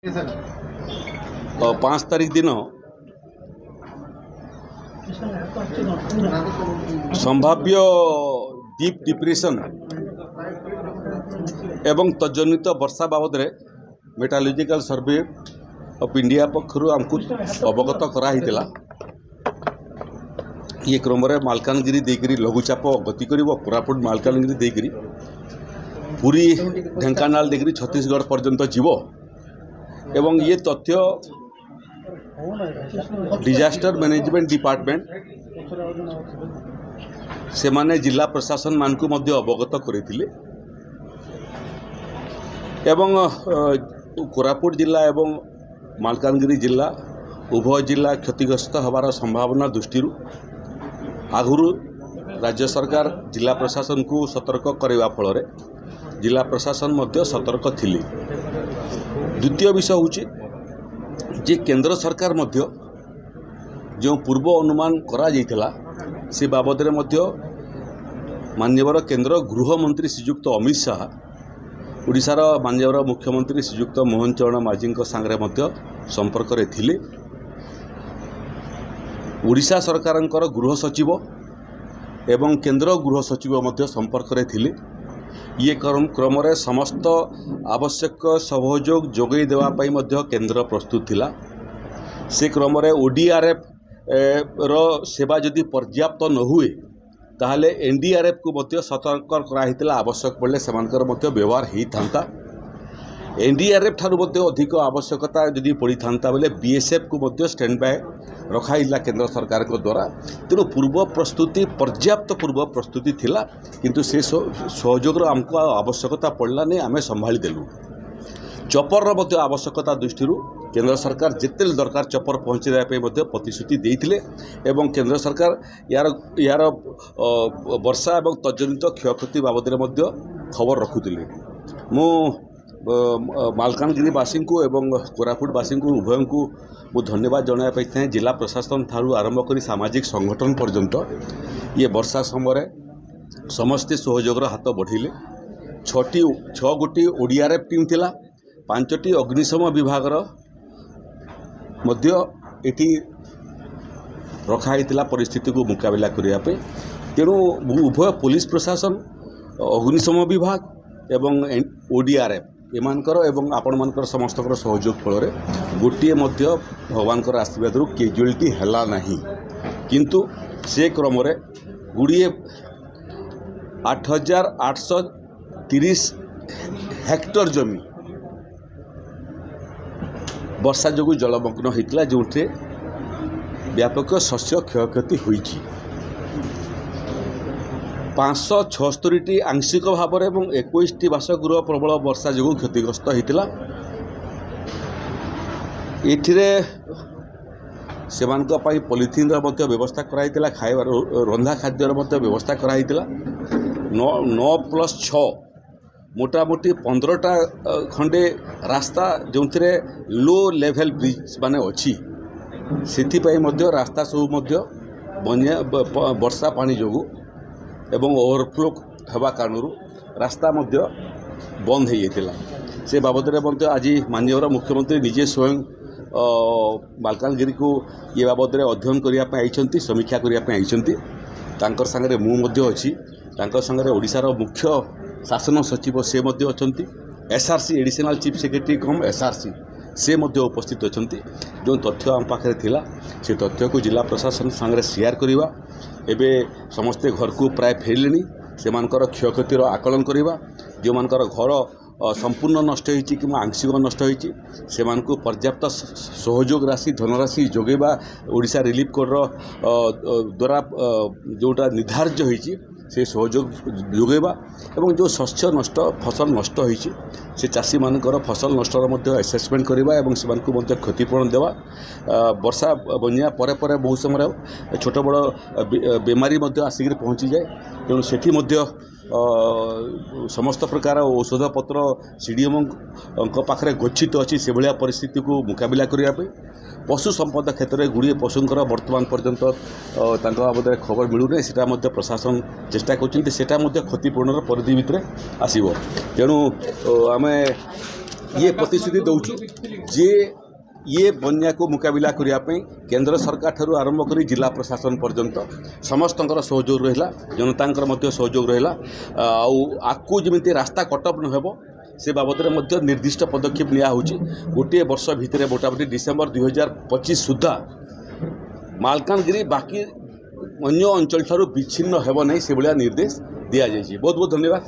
5 तारीख दिन संभाव्य डीप डिप्रेशन एवं तजनित वर्षा बाबद मेटालोजिकल सर्वे ऑफ इंडिया पक्षर आमको अवगत कराइला। ये क्रम मालकानगिरी देकरी लघुचाप गति कर कोरापुट मालकानगिरी देकरी पुरी ढेंकानाल देकरी छत्तीसगढ़ पर्यंत जीव एवं ये तथ्य डिजास्टर मैनेजमेंट डिपार्टमेंट से माने जिला प्रशासन मान को मध्य अवगत करथिले एवं कोरापुट जिला एवं मालकानगिरी जिला उभय जिला क्षतिग्रस्त होबार संभावना दृष्टि आगुरु राज्य सरकार जिला प्रशासन को सतर्क करने फल जिला प्रशासन मध्य सतर्क थिले। द्वितीय विषय हूँ जे केंद्र सरकार मध्य जो पूर्व अनुमान करा जाइथिला से बाबद मध्य माननीय केंद्र गृह मंत्री श्रीयुक्त अमित शाह ओडिशार माननीय मुख्यमंत्री श्रीयुक्त मोहन चरण माझी सांगे मध्य संपर्क रे थिले। ओडिशा सरकारंकर गृह सचिव एवं केंद्र गृह सचिव मध्य संपर्क रे थिले। ये क्रम समस्त आवश्यक सहयोग जोगई देवा पाई मध्य केंद्र प्रस्तुत थिला। से क्रम ओडीआरएफ रो सेवा जदि पर्याप्त न हुए ताहले एनडीआरएफ को मध्य सतर्क कराइतिला। आवश्यक पड़े सेमानकर मध्य व्यवहार ही थांता। एनडीआरएफ ठारू मध्य अधिक आवश्यकता जदि पड़ी थांता बेले बीएसएफ को मध्य स्टैंड बाय रखाइला केंद्र सरकार को द्वारा। तेणु पूर्व प्रस्तुति पर्याप्त पूर्व प्रस्तुति थिला किंतु से सहयोग आमको आवश्यकता पड़ला नहीं आमे संभाली देलु। चपर मध्य आवश्यकता दृष्टि केंद्र सरकार जिते दरकार चपर पहुँचाई मध्य प्रतिश्रुति देइथिले एवं केंद्र सरकार यार वर्षा एवं तजनित क्षयक्षति बाबद मध्य खबर रखुतिले। मु मालकानगिरीवासी को एवं कोरापुटवासी को उभय को मु धन्यवाद जनवाई पाई। जिला प्रशासन ठारू आरंभ कर सामाजिक संगठन पर्यंत ये वर्षा समय समस्ते सहयोगर हाथ बढ़ेले। 6 गोटी ओडीआरएफ टीम थिला, 5टी अग्निशम विभागर मध्य एटी रखाइतिला परिस्थिति को मुकाबला करने। तेणु उभय पुलिस प्रशासन अग्निशम विभाग एवं ओडीआरएफ एमानकर एवं आपण मानकर समस्त सहयोग फल गोटे मध्य भगवान आशीर्वाद कैजुआलिटी हैला नहीं किंतु से क्रम गुड़िए 8830 हेक्टर जमी वर्षा जो जलमग्न होता जो व्यापक शस्य क्षयक्षति होइछि। 576टी आंशिक भाव में 21टी बासगृह प्रबल वर्षा जो क्षतिग्रस्त होता। ये पॉलिथिन व्यवस्था कराइतिला, खाइबार रंधा खाद्यर व्यवस्था कराइतिला। 9+6 मोटामोटी 15टा खंडे रास्ता जो लो लेवल ब्रिज माने अच्छी से रास्ता सब वर्षा पानी जो एवं ओवरफ्लो हवा कारण रास्ता मध्य बंद हो जाता। से बाबद आज माननीय मुख्यमंत्री निजे स्वयं मालकानगिरी को ये बाबद अध्ययन करने समीक्षा करने सांगे मुझे अच्छी सांगे ओडिशार मुख्य शासन सचिव से अच्छी एसआरसी एडिशनल चीफ सेक्रेटरी कम एसआरसी से उपस्थित अच्छा। जो तथ्य आम पाखे थिला से तथ्य को जिला प्रशासन सांगे शेयर करवा। एवं समस्ते घर को प्राय फेरले से क्षयक्षतिर आकलन करवा। जो मानकर घर संपूर्ण नष्ट होती कि आंशिक नष्ट होती से पर्याप्त सहयोग राशि धनराशि जोगेबा ओडिशा रिलीफ कोड द्वारा जोटा निर्धारित होती से सहयोग जोगेबा एवं जो शस्य नष्ट फसल नष्ट होती से चाषी मानकर फसल नष्टर मध्य एसेसमेंट करवा एवं से क्षतिपूरण देवा। वर्षा बन्या परे परे बहुत समय छोट बड़ बेमारी आसिक पहुँची जाए। तेणु सेठी मध्य समस्त प्रकार औषध पत्र सीडीएम पाखे गच्छित अच्छी से भाया परिस्थिति को मुकाबला करने। पशु संपद क्षेत्र में गुड़िए पशुंकर वर्तमान पर्यंत बाबद खबर मिलूना सेटा प्रशासन चेष्टा कर क्षतिपूरण परिधि भितर आसो। तेणु आम ये प्रतिश्रुति दौचु जे ये बन्या को मुकाबिला करने केंद्र सरकार ठारू आरंभ कर जिला प्रशासन पर्यंत समस्त सहयोग रहा जनता सहयोग रहा आकु जमी रास्ता कटअप न हो से बाबद में निर्दिष्ट पदक्षेप निया होची गोटे वर्ष भितर मोटामोटी डिसेम्बर 2025 सुधा मालकानगिरी बाकी अन्य अंचल ठारू विच्छिन्न हेब नहीं से भाया निर्देश दि जाइए। बहुत बहुत धन्यवाद।